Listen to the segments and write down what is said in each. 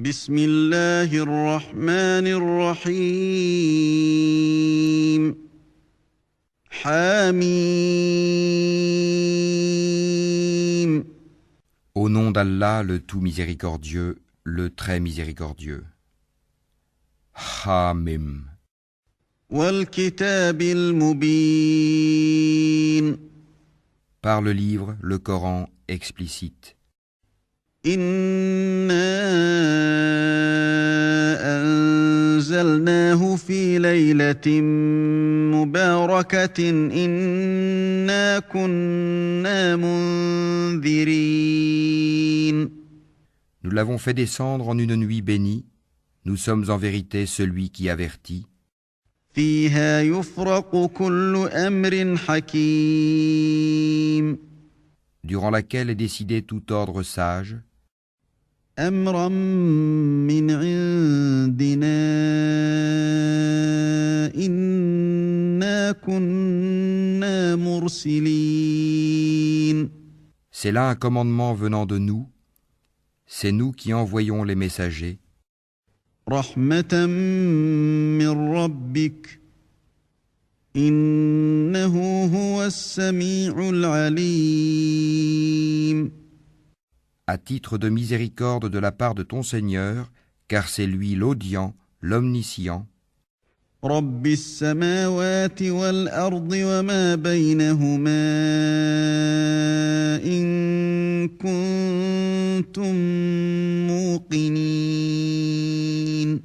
بسم الله الرحمن الرحيم حميم Au nom d'Allah, le tout miséricordieux, le très miséricordieux. Hamim. والكتاب المبين Par le livre, le Coran explicite. إنا أنزلناه في ليلة مباركة إنا كنا منذرين Nous l'avons fait descendre en une nuit bénie. Nous sommes en vérité celui qui avertit, فيها يفرق كل أمر حكيم durant laquelle est décidé tout ordre sage, أمرا من عندنا إنا كنا مرسلين C'est là un commandement venant de nous. C'est nous qui envoyons les messagers, رحمة من ربك إنه هو السميع العليم à titre de miséricorde de la part de ton Seigneur, car c'est lui l'audient, l'omniscient, رب السماوات والأرض وما بينهما إن كنتم موقنين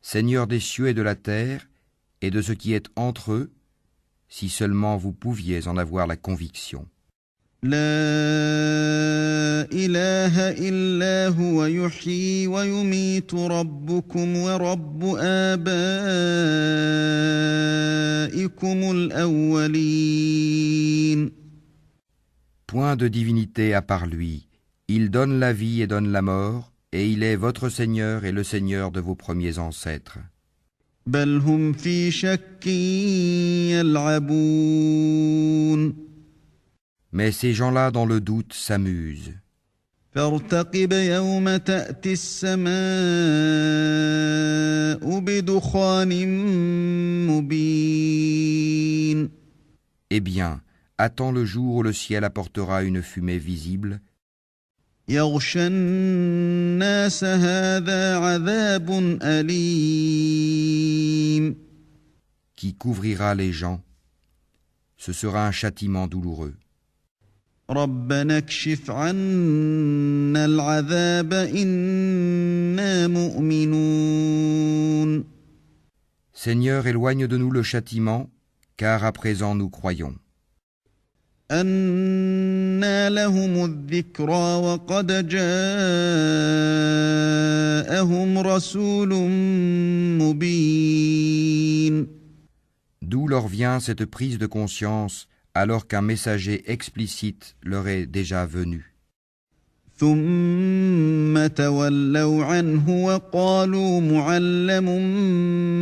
Seigneur des cieux et de la terre, et de ce qui est entre eux, si seulement vous pouviez en avoir la conviction. لا إله إلا هو يحيي ويميت ربكم ورب آبائكم الأولين Point de divinité à part lui, il donne la vie et donne la mort, et il est votre Seigneur et le Seigneur de vos premiers ancêtres. بل هم في شك يلعبون Mais ces gens-là dans le doute s'amusent. فارتقب يوم تأتي السماء بدخان مبين Eh bien, attends le jour où le ciel apportera une fumée visible, يغشى الناس هذا عذاب أليم qui couvrira les gens. Ce sera un châtiment douloureux. ربنا اكشف عنا العذاب إنا مؤمنون Seigneur, éloigne de nous le châtiment, car à présent nous croyons. أنى لهم الذكرى وقد جاءهم رسول مبين D'où leur vient cette prise de conscience alors qu'un messager explicite leur est déjà venu. ثم تولوا عنه وقالوا معلم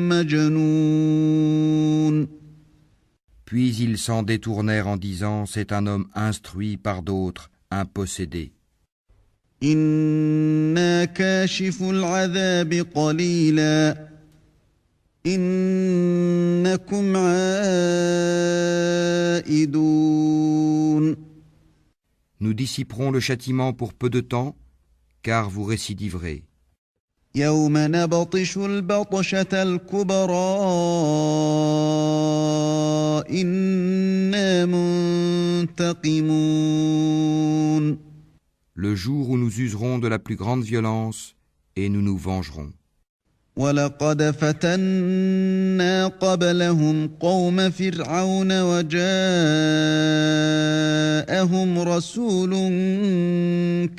مجنون Puis ils s'en détournèrent en disant « C'est un homme instruit par d'autres, un possédé. إنا كاشف العذاب قليلا إنكم عائدون Nous dissiperons le châtiment pour peu de temps, car vous récidiverez. يوم نبطش البطشة الكبرى إنا منتقمون Le jour où nous userons de la plus grande violence, et nous nous vengerons. ولقد فتنا قبلهم قوم فرعون وجاءهم رسول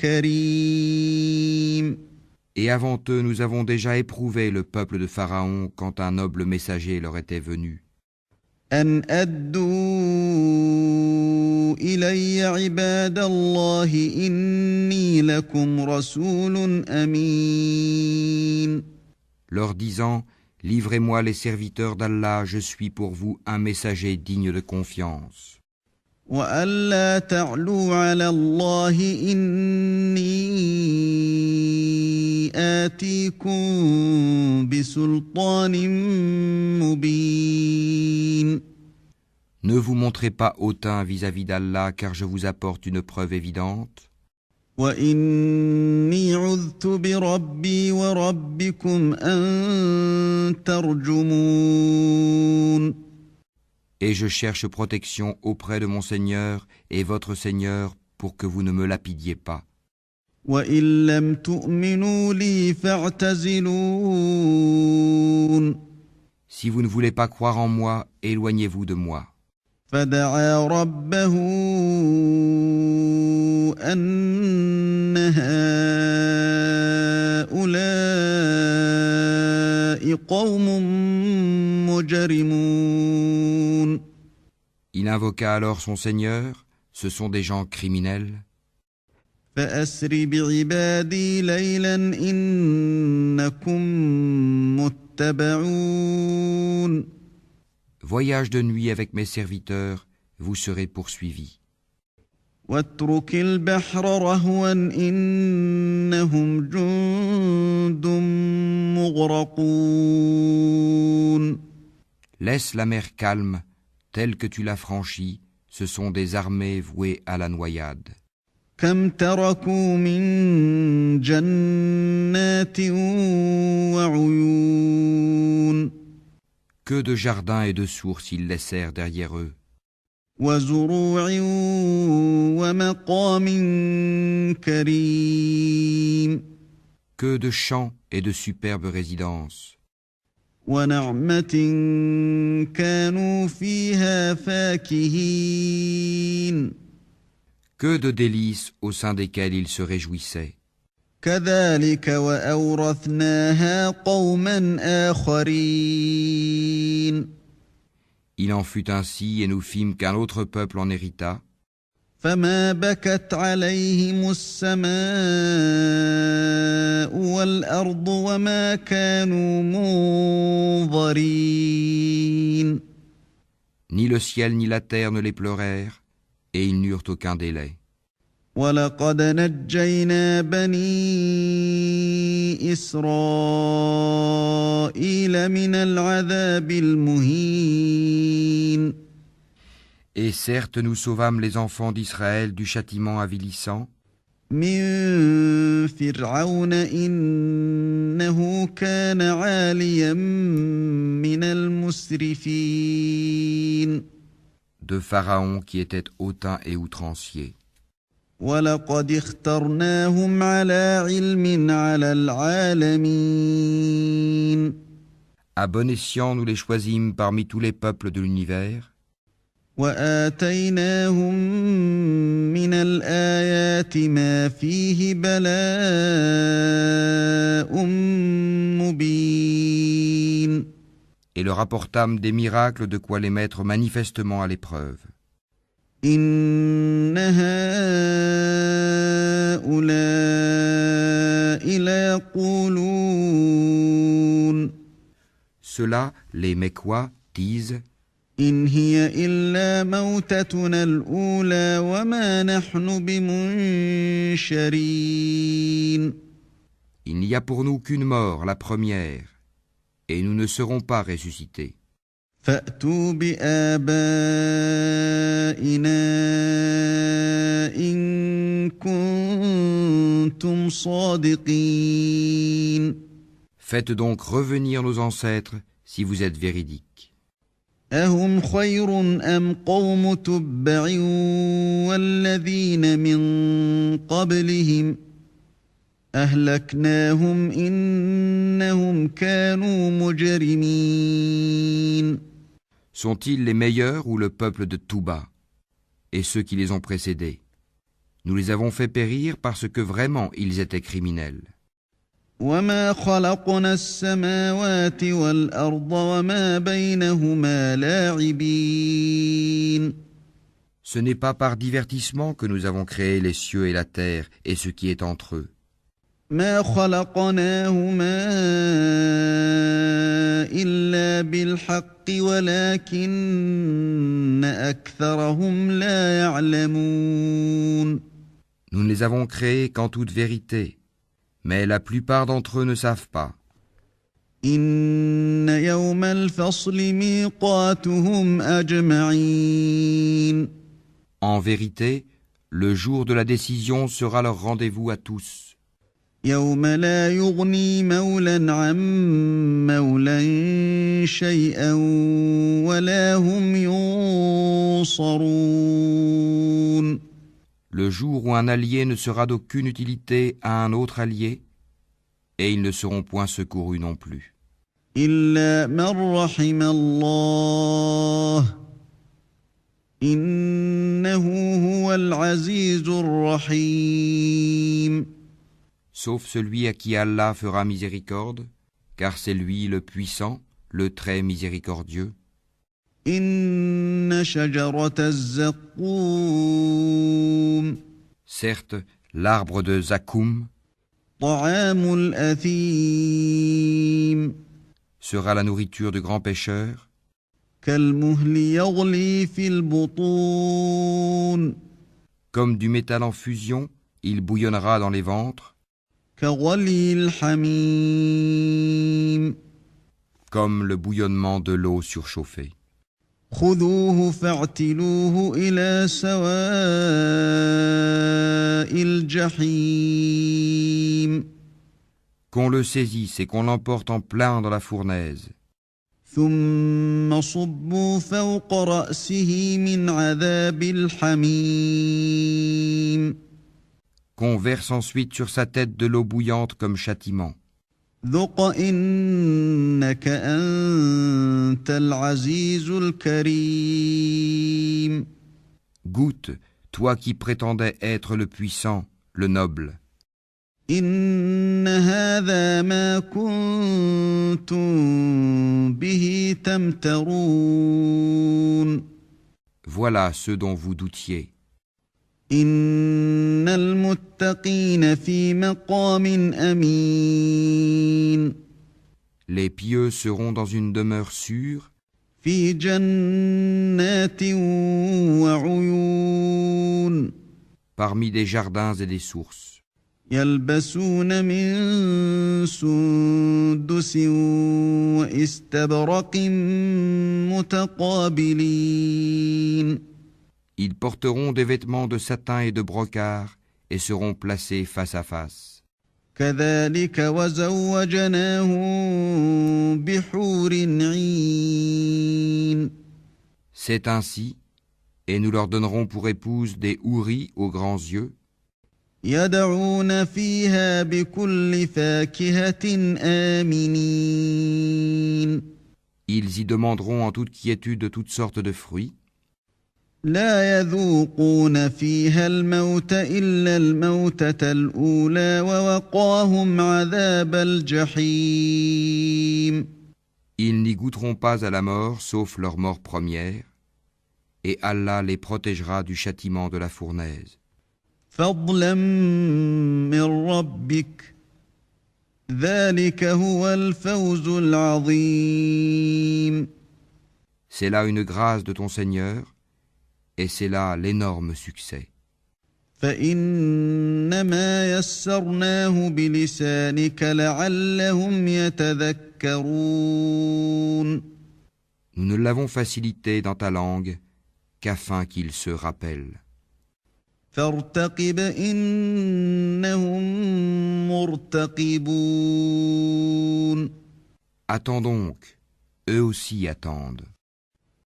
كريم Et avant eux, nous avons déjà éprouvé le peuple de Pharaon quand un noble messager leur était venu. أن أدوا إلي عباد الله إني لكم رسول أمين Leur disant « Livrez-moi les serviteurs d'Allah, je suis pour vous un messager digne de confiance. » وألا تعلوا على الله إني آتيكم بسلطان مبين. Ne vous montrez pas hautain vis-à-vis d'Allah, car je vous apporte une preuve évidente. وإني عذت بربي وربكم أن ترجمون. Et je cherche protection auprès de mon Seigneur et votre Seigneur pour que vous ne me lapidiez pas. وإن لم تؤمنوا لي فاعتزلون. Si vous ne voulez pas croire en moi, éloignez-vous de moi. فدعا ربه أن هؤلاء قوم مجرمون. Il invoqua alors son Seigneur, ce sont des gens criminels. فأسر بعبادي ليلا إنكم متبعون. Voyage de nuit avec mes serviteurs, vous serez poursuivis. واترك البحر رهوا إنهم جند مغرقون. Laisse la mer calme, telle que tu l'as franchie, ce sont des armées vouées à la noyade. كم تركوا من جنات وعيون. Que de jardins et de sources ils laissèrent derrière eux. وزروع ومقام كريم. Que de champs et de superbes résidences. ونعمة كانوا فيها فاكهين. Que de délices au sein desquels ils se réjouissaient. كذلك وأورثناها قوما آخرين. Il en fut ainsi et nous fîmes qu'un autre peuple en hérita. فما بكت عليهم السماء والأرض وما كانوا منظرين. Ni le ciel ni la terre ne les pleurèrent, et ils n'eurent aucun délai. ولقد نجينا بني إسرائيل من العذاب المهين. Et certes, nous sauvâmes les enfants d'Israël du châtiment avilissant, من فرعون إنه كان عاليا من المسرفين. de Pharaon qui était hautain et outrancier. ولقد اخترناهم على علم على العالمين. À bon escient, nous les choisîmes parmi tous les peuples de l'univers, وآتيناهم من الآيات ما فيه بلاء مبين. et leur apportâmes des miracles de quoi les mettre manifestement à l'épreuve. إن هؤلاء ليقولون. Ceux-là, les Mécois, disent إن هي إلا موتتنا الأولى وما نحن بمنشرين. Il n'y a pour nous qu'une mort, la première, et nous ne serons pas ressuscités. فأتوا بآبائنا إن كنتم صادقين. Faites donc revenir nos ancêtres si vous êtes véridiques. أهم خير أم قوم تبع والذين من قبلهم أهلكناهم إنهم كانوا مجرمين. Sont-ils les meilleurs ou le peuple de Touba et ceux qui les ont précédés? Nous les avons fait périr parce que vraiment ils étaient criminels. وما خلقنا السماوات والأرض وما بينهما لاعبين. Ce n'est pas par divertissement que nous avons créé les cieux et la terre et ce qui est entre eux. ما خلقناهما إلا بالحق ولكن أكثرهم لا يعلمون. Nous ne les avons créés qu'en toute vérité, Mais la plupart d'entre eux ne savent pas. إن يوم الفصل ميقاتهم أجمعين. En vérité, le jour de la décision sera leur rendez-vous à tous. يوم لا يغني مولى عن مولى شيئا ولا هم ينصرون. Le jour où un allié ne sera d'aucune utilité à un autre allié, et ils ne seront point secourus non plus. إلا من رحم الله إنه هو العزيز الرحيم. Sauf celui à qui Allah fera miséricorde, car c'est lui le puissant, le très miséricordieux. إن شجرة الزقوم Certes, l'arbre de Zakoum طعام الأثيم sera la nourriture de grands pêcheurs, كالمهل يغلي في البطون comme du métal en fusion, il bouillonnera dans les ventres, كغلي الحميم. comme le bouillonnement de l'eau surchauffée. خذوه فاعتلوه إلى سواء الجحيم. Qu'on le saisisse et qu'on l'emporte en plein dans la fournaise. ثم صبوا فوق رأسه من عذاب الحميم. Qu'on verse ensuite sur sa tête de l'eau bouillante comme châtiment. ذق إنك أنت العزيز الكريم. Goûte, toi qui prétendais être le puissant, le noble. إن هذا ما كنتم به تمترون. Voilà ceux dont vous doutiez. إن المتقين في مقام أمين. Les pieux seront dans une demeure sûre, في جنات وعيون. parmi des jardins et des sources. يلبسون من سندس واستبرق متقابلين. Ils porteront des vêtements de satin et de brocart et seront placés face à face. كذلك وزوجناهم بحور عين. C'est ainsi, et nous leur donnerons pour épouse des houris aux grands yeux, يدعون فيها بكل فاكهة آمنين. ils y demanderont en toute quiétude toutes sortes de fruits. لا يذوقون فيها الموت إلا الموتة الأولى ووقاهم عذاب الجحيم. Ils n'y goûteront pas à la mort sauf leur mort première, et Allah les protégera du châtiment de la fournaise. فضلا من ربك ذلك هو الفوز العظيم. C'est là une grâce de ton Seigneur, et c'est là l'énorme succès. فإنما يسرناه بلسانك لعلهم يتذكرون. Nous ne l'avons facilité dans ta langue qu'afin qu'ils se rappellent. فارتقب إنهم مرتقبون. Attends donc, eux aussi attendent.